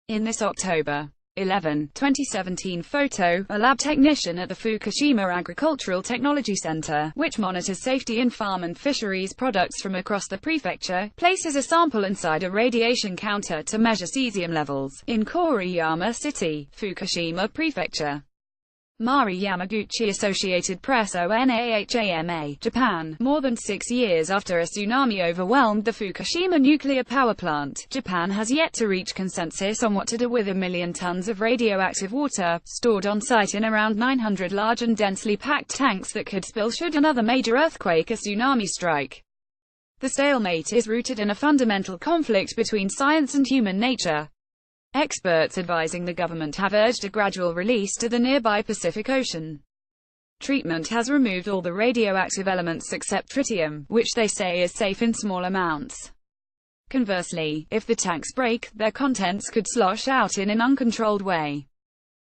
In this October 11, 2017 photo, a lab technician at the Fukushima Agricultural Technology Center, which monitors safety in farm and fisheries products from across the prefecture, places a sample inside a radiation counter to measure cesium levels, in Koriyama City, Fukushima Prefecture. Mari Yamaguchi, Associated Press. ONAHAMA, Japan. More than 6 years after a tsunami overwhelmed the Fukushima nuclear power plant, Japan has yet to reach consensus on what to do with 1 million tons of radioactive water, stored on site in around 900 large and densely packed tanks that could spill should another major earthquake or tsunami strike. The stalemate is rooted in a fundamental conflict between science and human nature. Experts advising the government have urged a gradual release to the nearby Pacific Ocean. Treatment has removed all the radioactive elements except tritium, which they say is safe in small amounts. Conversely, if the tanks break, their contents could slosh out in an uncontrolled way.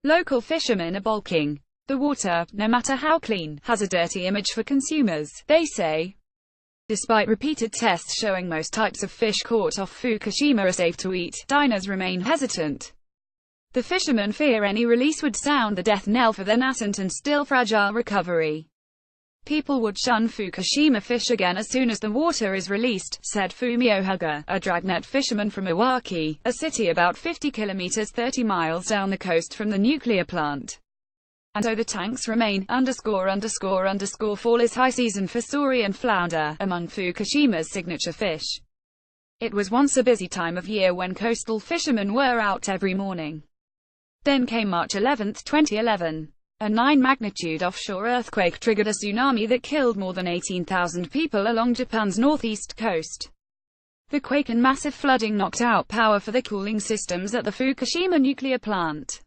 Local fishermen are balking. The water, no matter how clean, has a dirty image for consumers, they say. Despite repeated tests showing most types of fish caught off Fukushima are safe to eat, diners remain hesitant. The fishermen fear any release would sound the death knell for their nascent and still fragile recovery. People would shun Fukushima fish again as soon as the water is released, said Fumio Haga, a dragnet fisherman from Iwaki, a city about 50 kilometers 30 miles down the coast from the nuclear plant. And so the tanks remain, fall is high season for suri and flounder, among Fukushima's signature fish. It was once a busy time of year when coastal fishermen were out every morning. Then came March 11, 2011. A 9-magnitude offshore earthquake triggered a tsunami that killed more than 18,000 people along Japan's northeast coast. The quake and massive flooding knocked out power for the cooling systems at the Fukushima nuclear plant.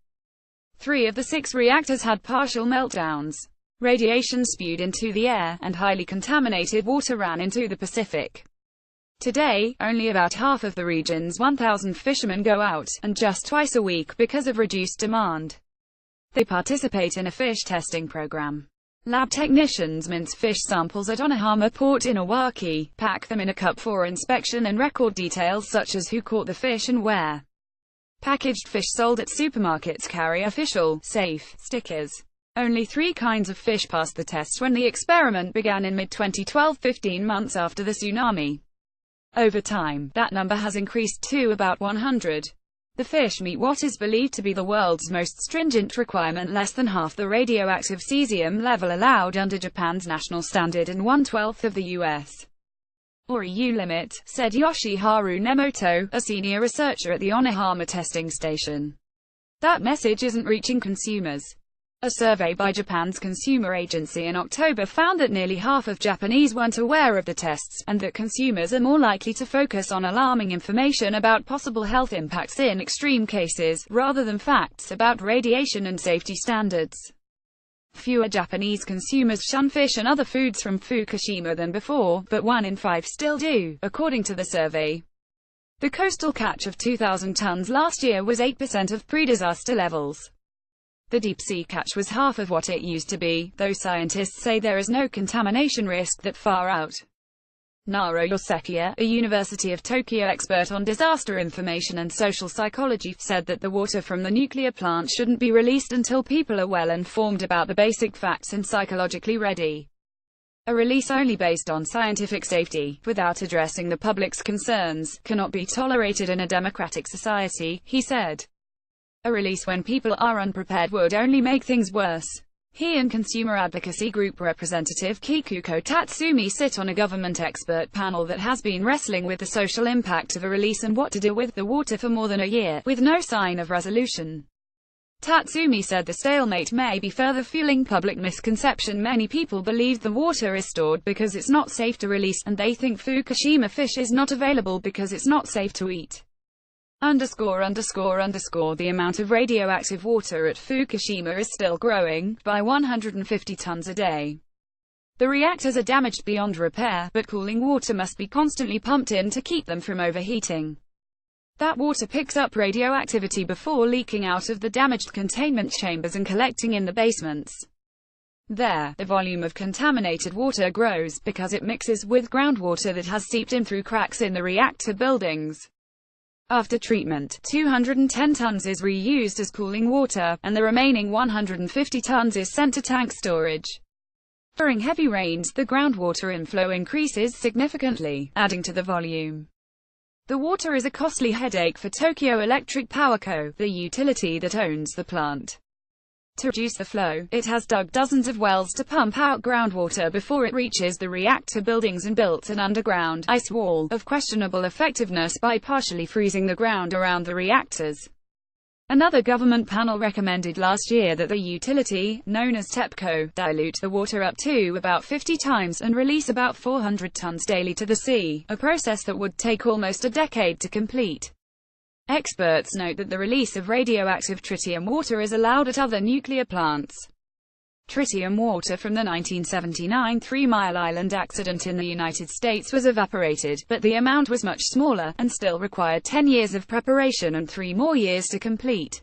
3 of the 6 reactors had partial meltdowns. Radiation spewed into the air, and highly contaminated water ran into the Pacific. Today, only about half of the region's 1,000 fishermen go out, and just twice a week because of reduced demand. They participate in a fish testing program. Lab technicians mince fish samples at Onahama Port in Iwaki, pack them in a cup for inspection and record details such as who caught the fish and where. Packaged fish sold at supermarkets carry official, safe, stickers. Only 3 kinds of fish passed the test when the experiment began in mid-2012, 15 months after the tsunami. Over time, that number has increased to about 100. The fish meet what is believed to be the world's most stringent requirement, less than half the radioactive cesium level allowed under Japan's national standard and 1/12 of the US. Or EU limit, said Yoshiharu Nemoto, a senior researcher at the Onahama testing station. That message isn't reaching consumers. A survey by Japan's consumer agency in October found that nearly half of Japanese weren't aware of the tests, and that consumers are more likely to focus on alarming information about possible health impacts in extreme cases, rather than facts about radiation and safety standards. Fewer Japanese consumers shun fish and other foods from Fukushima than before, but 1 in 5 still do, according to the survey. The coastal catch of 2,000 tons last year was 8% of pre-disaster levels. The deep-sea catch was half of what it used to be, though scientists say there is no contamination risk that far out. Naro Yosekia, a University of Tokyo expert on disaster information and social psychology, said that the water from the nuclear plant shouldn't be released until people are well informed about the basic facts and psychologically ready. A release only based on scientific safety, without addressing the public's concerns, cannot be tolerated in a democratic society, he said. A release when people are unprepared would only make things worse. He and consumer advocacy group representative Kikuko Tatsumi sit on a government expert panel that has been wrestling with the social impact of a release and what to do with the water for more than a year, with no sign of resolution. Tatsumi said the stalemate may be further fueling public misconception. Many people believe the water is stored because it's not safe to release, and they think Fukushima fish is not available because it's not safe to eat. The amount of radioactive water at Fukushima is still growing, by 150 tons a day. The reactors are damaged beyond repair, but cooling water must be constantly pumped in to keep them from overheating. That water picks up radioactivity before leaking out of the damaged containment chambers and collecting in the basements. There, the volume of contaminated water grows, because it mixes with groundwater that has seeped in through cracks in the reactor buildings. After treatment, 210 tons is reused as cooling water, and the remaining 150 tons is sent to tank storage. During heavy rains, the groundwater inflow increases significantly, adding to the volume. The water is a costly headache for Tokyo Electric Power Co., the utility that owns the plant. To reduce the flow, it has dug dozens of wells to pump out groundwater before it reaches the reactor buildings and built an underground ice wall of questionable effectiveness by partially freezing the ground around the reactors. Another government panel recommended last year that the utility, known as TEPCO, dilute the water up to about 50 times and release about 400 tons daily to the sea, a process that would take almost a decade to complete. Experts note that the release of radioactive tritium water is allowed at other nuclear plants. Tritium water from the 1979 Three Mile Island accident in the United States was evaporated, but the amount was much smaller, and still required 10 years of preparation and 3 more years to complete.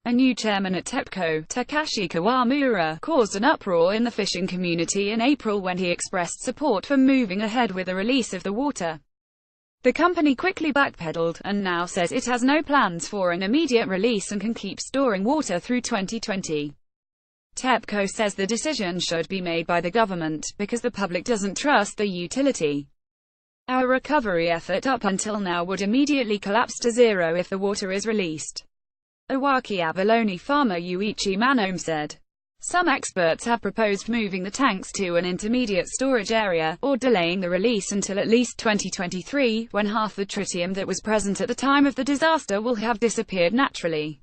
A new chairman at TEPCO, Takashi Kawamura, caused an uproar in the fishing community in April when he expressed support for moving ahead with the release of the water. The company quickly backpedaled, and now says it has no plans for an immediate release and can keep storing water through 2020. TEPCO says the decision should be made by the government, because the public doesn't trust the utility. Our recovery effort up until now would immediately collapse to zero if the water is released. Iwaki abalone farmer Yuichi Manome said. Some experts have proposed moving the tanks to an intermediate storage area, or delaying the release until at least 2023, when half the tritium that was present at the time of the disaster will have disappeared naturally.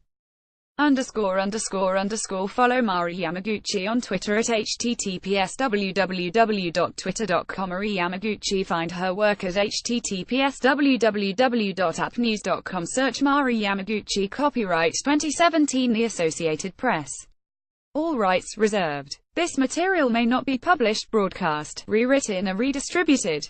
Follow Mari Yamaguchi on Twitter at https://www.twitter.com. Mari Yamaguchi. Find her work at https://www.appnews.com. Search Mari Yamaguchi. Copyright 2017 The Associated Press. All rights reserved. This material may not be published, broadcast, rewritten or redistributed.